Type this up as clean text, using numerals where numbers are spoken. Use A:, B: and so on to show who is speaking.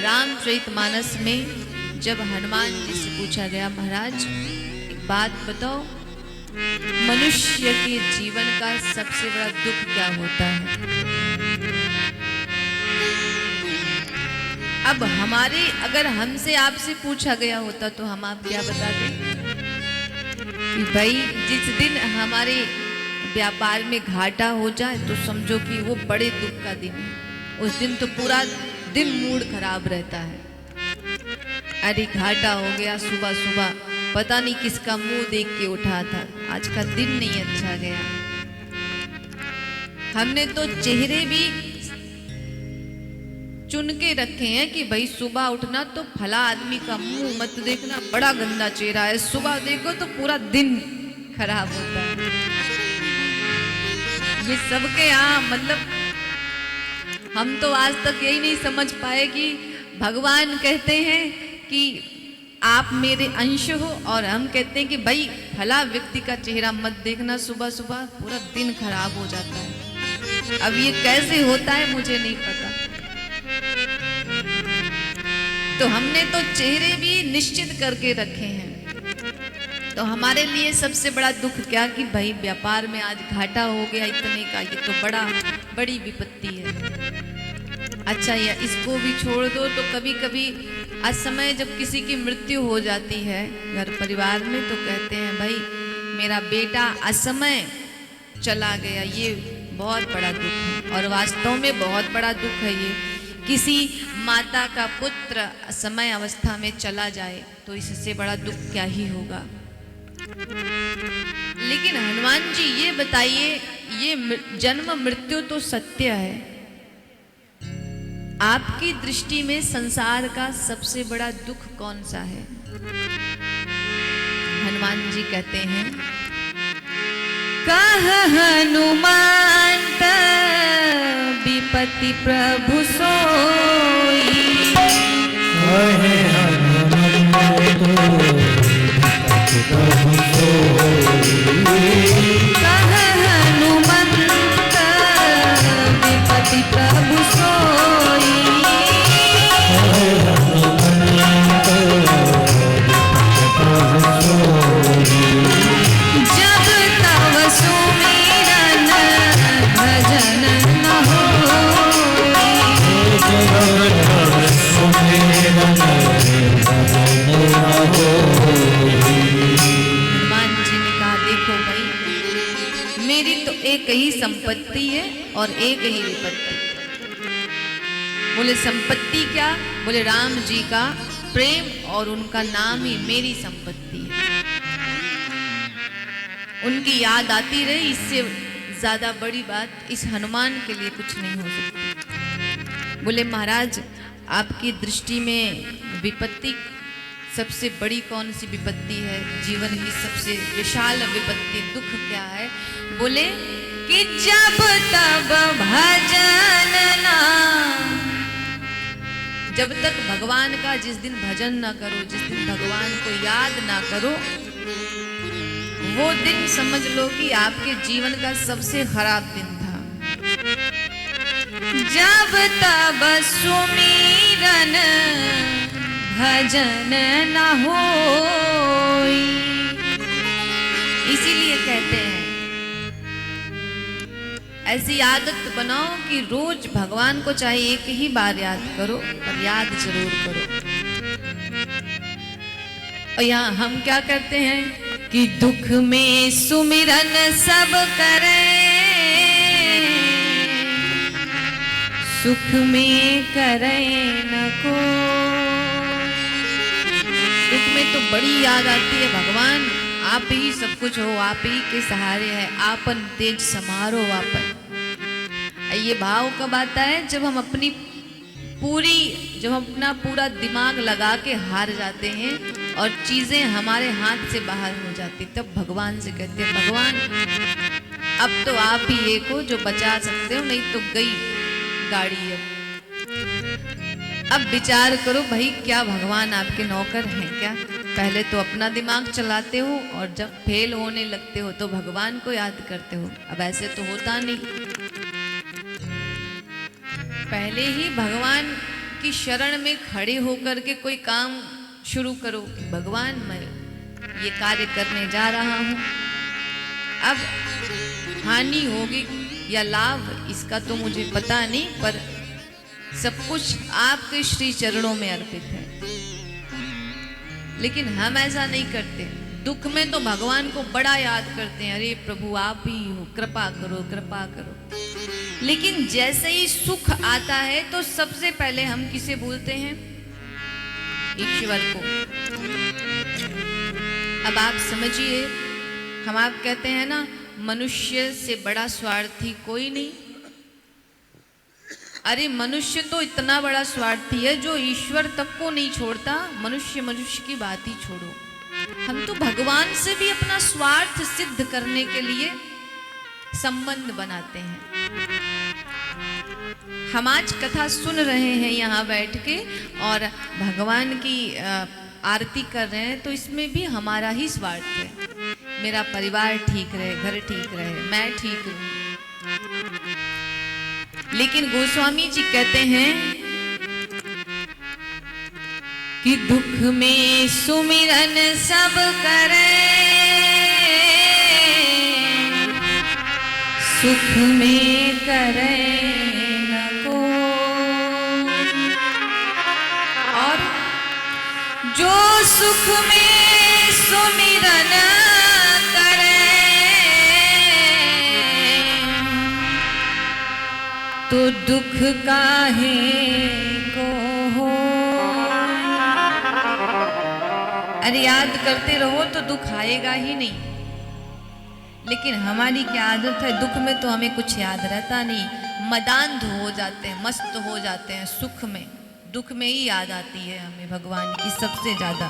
A: रामचरितमानस में जब हनुमान जी से पूछा गया, महाराज एक बात बताओ, मनुष्य के जीवन का सबसे बड़ा दुख क्या होता है? अब अगर हमसे आपसे पूछा गया होता तो हम आप क्या बताते कि भाई जिस दिन हमारे व्यापार में घाटा हो जाए तो समझो कि वो बड़े दुख का दिन है। उस दिन तो पूरा दिन मूड खराब रहता है। अरे घाटा हो गया, सुबह सुबह पता नहीं किसका मुंह देख के उठा था, आज का दिन नहीं अच्छा गया। हमने तो चेहरे भी चुन के रखे हैं कि भाई सुबह उठना तो फला आदमी का मुंह मत देखना, बड़ा गंदा चेहरा है, सुबह देखो तो पूरा दिन खराब होता है। ये सबके यहाँ मतलब हम तो आज तक यही नहीं समझ पाए कि भगवान कहते हैं कि आप मेरे अंश हो, और हम कहते हैं कि भाई फला व्यक्ति का चेहरा मत देखना, सुबह सुबह पूरा दिन खराब हो जाता है। अब ये कैसे होता है मुझे नहीं पता। तो हमने तो चेहरे भी निश्चित करके रखे हैं। तो हमारे लिए सबसे बड़ा दुख क्या कि भाई व्यापार में आज घाटा हो गया इतने का, ये तो बड़ी विपत्ति है। अच्छा या इसको भी छोड़ दो तो कभी कभी असमय जब किसी की मृत्यु हो जाती है घर परिवार में तो कहते हैं भाई मेरा बेटा असमय चला गया, ये बहुत बड़ा दुख है। और वास्तव में बहुत बड़ा दुख है ये। किसी माता का पुत्र असमय अवस्था में चला जाए तो इससे बड़ा दुख क्या ही होगा। लेकिन हनुमान जी ये बताइए, ये जन्म मृत्यु तो सत्य है, आपकी दृष्टि में संसार का सबसे बड़ा दुख कौन सा है? हनुमान जी कहते हैं, कह हनुमंत विपत्ति प्रभु सोई,
B: कहे हनुमंत विपत्ति प्रभु सोई,
A: कह हनुमंत विपत्ति प्रभु सोई,
B: कहे हनुमंत विपत्ति प्रभु सोई,
A: जब तव सुमिरन भजन न होई,
B: जब तव सुमिरन भजन न होई।
A: हनुमान जी ने कहा, देखो भाई मेरी तो एक ही संपत्ति है और एक ही विपत्ति। बोले संपत्ति क्या? बोले राम जी का प्रेम और उनका नाम ही मेरी संपत्ति है। उनकी याद आती रहे, इससे ज्यादा बड़ी बात इस हनुमान के लिए कुछ नहीं हो सकती। बोले महाराज आपकी दृष्टि में विपत्ति सबसे बड़ी कौन सी विपत्ति है? जीवन की सबसे विशाल विपत्ति दुख क्या है? बोले कि जब तब भजन ना, जब तक भगवान का जिस दिन भजन ना करो, जिस दिन भगवान को याद ना करो, वो दिन समझ लो कि आपके जीवन का सबसे खराब दिन था। जब तब सुमिरन भजन न होई। इसीलिए कहते हैं ऐसी आदत बनाओ कि रोज भगवान को चाहे एक ही बार याद करो, पर याद जरूर करो। और यहाँ हम क्या करते हैं कि दुख में सुमिरन सब करें, सुख में करें न को। दुख में तो बड़ी याद आती है, भगवान आप ही सब कुछ हो, आप ही के सहारे है, आपन तेज समारो आपन। ये भाव कब आता है? जब हम अपना पूरा दिमाग लगा के हार जाते हैं और चीजें हमारे हाथ से बाहर हो जाती, तब भगवान से कहते हैं भगवान अब तो आप ही एक हो जो बचा सकते हो, नहीं तो गई गाड़ी। अब विचार करो भाई, क्या भगवान आपके नौकर हैं क्या? पहले तो अपना दिमाग चलाते हो और जब फेल होने लगते हो तो भगवान को याद करते हो। अब ऐसे तो होता नहीं। पहले ही भगवान की शरण में खड़े होकर के कोई काम शुरू करो कि भगवान मैं ये कार्य करने जा रहा हूँ, अब हानि होगी या लाभ इसका तो मुझे पता नहीं, पर सब कुछ आपके श्री चरणों में अर्पित है। लेकिन हम ऐसा नहीं करते। दुख में तो भगवान को बड़ा याद करते हैं, अरे प्रभु आप ही हो, कृपा करो कृपा करो। लेकिन जैसे ही सुख आता है तो सबसे पहले हम किसे भूलते हैं? ईश्वर को। अब आप समझिए, हम आप कहते हैं ना मनुष्य से बड़ा स्वार्थी कोई नहीं। अरे मनुष्य तो इतना बड़ा स्वार्थी है जो ईश्वर तक को नहीं छोड़ता, मनुष्य मनुष्य की बात ही छोड़ो। हम तो भगवान से भी अपना स्वार्थ सिद्ध करने के लिए संबंध बनाते हैं। हम आज कथा सुन रहे हैं यहाँ बैठ के और भगवान की आरती कर रहे हैं, तो इसमें भी हमारा ही स्वार्थ है। मेरा परिवार ठीक रहे, घर ठीक रहे, मैं ठीक रहूं। लेकिन गोस्वामी जी कहते हैं कि दुख में सुमिरन सब करे, सुख में करे न कोई। और जो सुख में सुमिरन करे तो दुख काहे को हो। अरे याद करते रहो तो दुख आएगा ही नहीं। लेकिन हमारी क्या आदत है, दुख में तो हमें कुछ याद रहता नहीं, मदांध हो जाते हैं, मस्त हो जाते हैं सुख में। दुख में ही याद आती है हमें भगवान की सबसे ज्यादा।